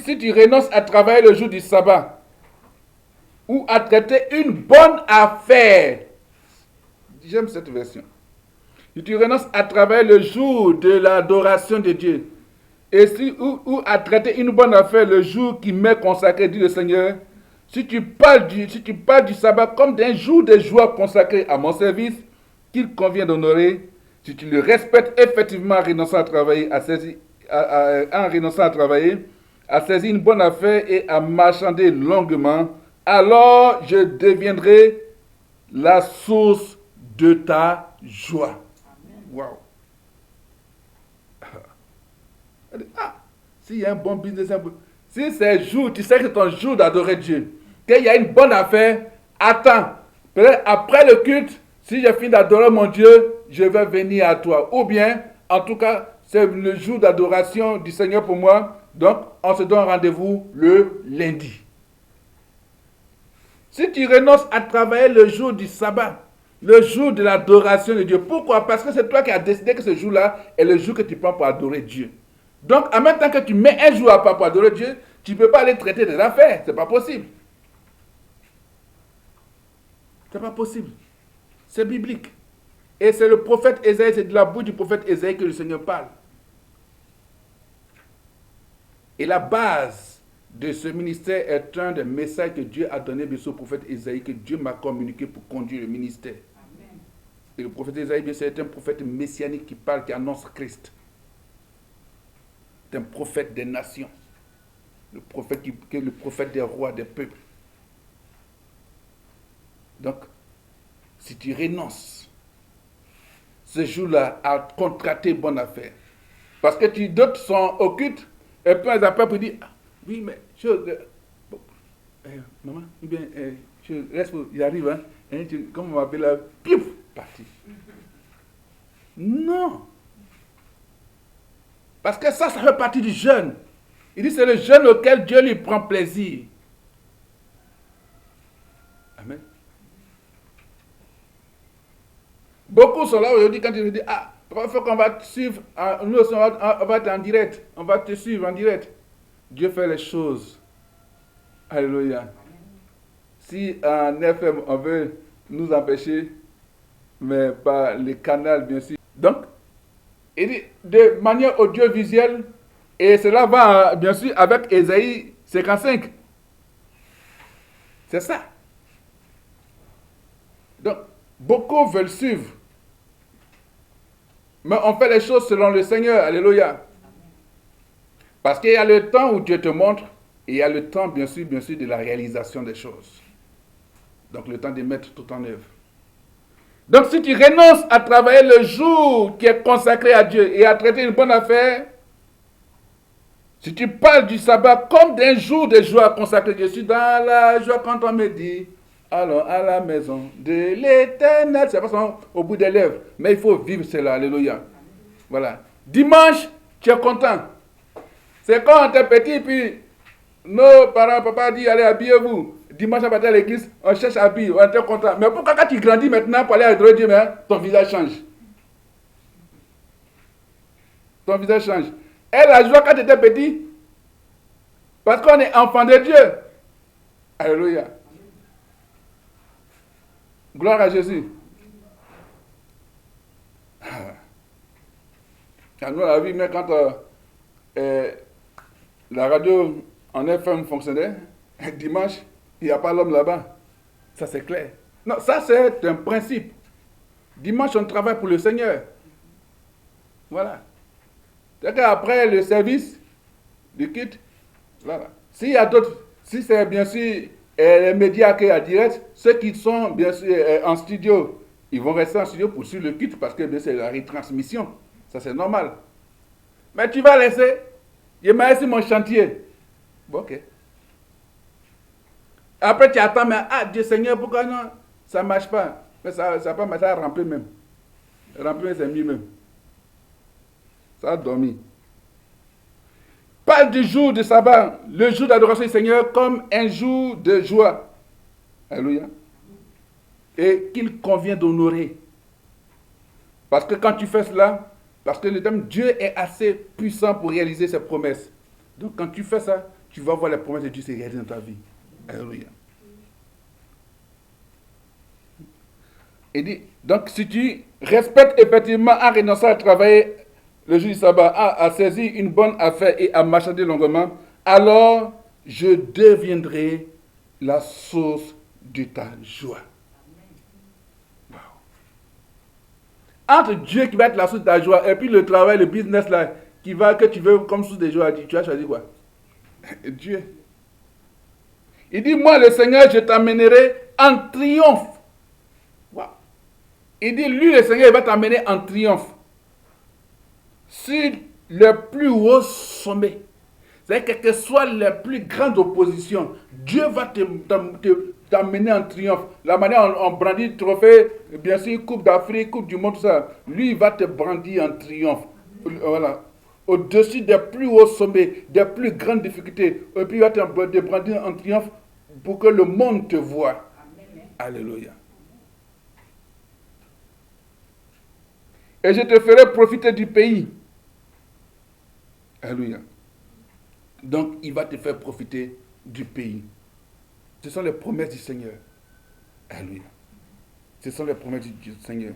si tu renonces à travailler le jour du sabbat ou à traiter une bonne affaire, j'aime cette version. Si tu renonces à travailler le jour de l'adoration de Dieu ou à traiter une bonne affaire le jour qui m'est consacré, dit le Seigneur, si tu parles du sabbat comme d'un jour de joie consacré à mon service, qu'il convient d'honorer, si tu le respectes effectivement en renonçant à travailler, à saisir une bonne affaire et à marchander longuement, alors je deviendrai la source de ta joie. Waouh! Ah, s'il y a un bon business, si c'est jour, tu sais que c'est ton jour d'adorer Dieu, qu'il y a une bonne affaire, attends. Peut-être après le culte, si j'ai fini d'adorer mon Dieu, je vais venir à toi. Ou bien, en tout cas, c'est le jour d'adoration du Seigneur pour moi. Donc, on se donne rendez-vous le lundi. Si tu renonces à travailler le jour du sabbat, le jour de l'adoration de Dieu, pourquoi? Parce que c'est toi qui as décidé que ce jour-là est le jour que tu prends pour adorer Dieu. Donc, en même temps que tu mets un jour à part pour adorer Dieu, tu ne peux pas aller traiter des affaires. Ce n'est pas possible. Ce n'est pas possible. C'est biblique. Et c'est le prophète Ésaïe, c'est de la bouche du prophète Ésaïe que le Seigneur parle. Et la base de ce ministère est un des messages que Dieu a donné au prophète Ésaïe, que Dieu m'a communiqué pour conduire le ministère. Amen. Et le prophète Ésaïe, bien sûr, c'est un prophète messianique qui parle, qui annonce Christ. C'est un prophète des nations. Le prophète des rois, des peuples. Donc, si tu renonces ce jour-là à contracter bonne affaire, parce que d'autres sont occultes, et puis ils appellent pour dire, ah, oui, mais maman, bien, je reste, il arrive, hein, comme on m'appelle là, piouf, parti. Non. Parce que ça fait partie du jeûne. Il dit c'est le jeûne auquel Dieu lui prend plaisir. Amen. Beaucoup sont là aujourd'hui quand ils disent, ah, il faut qu'on va te suivre, nous aussi on va être en direct, on va te suivre en direct. Dieu fait les choses. Alléluia. Si en FM on veut nous empêcher, mais par les canaux bien sûr. Donc, il dit de manière audiovisuelle, et cela va bien sûr avec Ésaïe 55. C'est ça. Donc, beaucoup veulent suivre. Mais on fait les choses selon le Seigneur. Alléluia. Parce qu'il y a le temps où Dieu te montre, et il y a le temps, bien sûr, de la réalisation des choses. Donc, le temps de mettre tout en œuvre. Donc, si tu renonces à travailler le jour qui est consacré à Dieu et à traiter une bonne affaire, si tu parles du sabbat comme d'un jour de joie consacré à Dieu, je suis dans la joie quand on me dit, allons à la maison de l'Éternel. C'est pas au bout des lèvres, mais il faut vivre cela. Alléluia. Voilà. Dimanche, tu es content. C'est quand on était petit, puis nos parents, papa dit, allez, habillez-vous. Dimanche, on va à l'église, on cherche à habiller, on était content. Mais pourquoi quand tu grandis maintenant pour aller adorer Dieu, ton visage change? Ton visage change. Et la joie quand tu étais petit, parce qu'on est enfant de Dieu. Alléluia. Gloire à Jésus. Nous, la vie, mais quand la radio en FM fonctionnait, dimanche, il n'y a pas l'homme là-bas. Ça, c'est clair. Non, ça, c'est un principe. Dimanche, on travaille pour le Seigneur. Voilà. C'est qu'après le service, du culte, voilà. S'il y a d'autres, si c'est bien sûr les médias qui sont en direct, ceux qui sont bien sûr en studio, ils vont rester en studio pour suivre le culte parce que bien c'est la retransmission. Ça, c'est normal. Mais tu vas laisser, je mets sur mon chantier. Bon, ok. Après, tu attends, mais Dieu Seigneur, pourquoi non? Ça ne marche pas. Mais ça va pas, ça a rempli même. Rempli, c'est mieux même. Ça a dormi. Parle du jour de sabbat, le jour d'adoration du Seigneur, comme un jour de joie. Alléluia. Et qu'il convient d'honorer. Parce que quand tu fais cela, parce que Dieu est assez puissant pour réaliser ses promesses. Donc quand tu fais ça, tu vas voir les promesses de Dieu se réaliser dans ta vie. Alléluia. Il dit, donc si tu respectes effectivement en renonçant à travailler le jour du sabbat, à saisir une bonne affaire et à marchander longuement, alors je deviendrai la source de ta joie. Wow. Entre Dieu qui va être la source de ta joie et puis le travail, le business là, que tu veux comme source de joie, tu as choisi quoi? Dieu. Il dit, moi le Seigneur, je t'amènerai en triomphe. Wow. Il dit, lui le Seigneur, il va t'amener en triomphe sur le plus haut sommet. C'est-à-dire, quelle que soit la plus grande opposition, Dieu va t'amener en triomphe. La manière on brandit le trophée, bien sûr, Coupe d'Afrique, Coupe du monde, tout ça. Lui, il va te brandir en triomphe. Voilà. Au-dessus des plus hauts sommets, des plus grandes difficultés. Et puis, il va te brandir en triomphe pour que le monde te voie. Amen. Alléluia. Et je te ferai profiter du pays. Alléluia. Donc, il va te faire profiter du pays. Ce sont les promesses du Seigneur. Alléluia. Ce sont les promesses du Seigneur.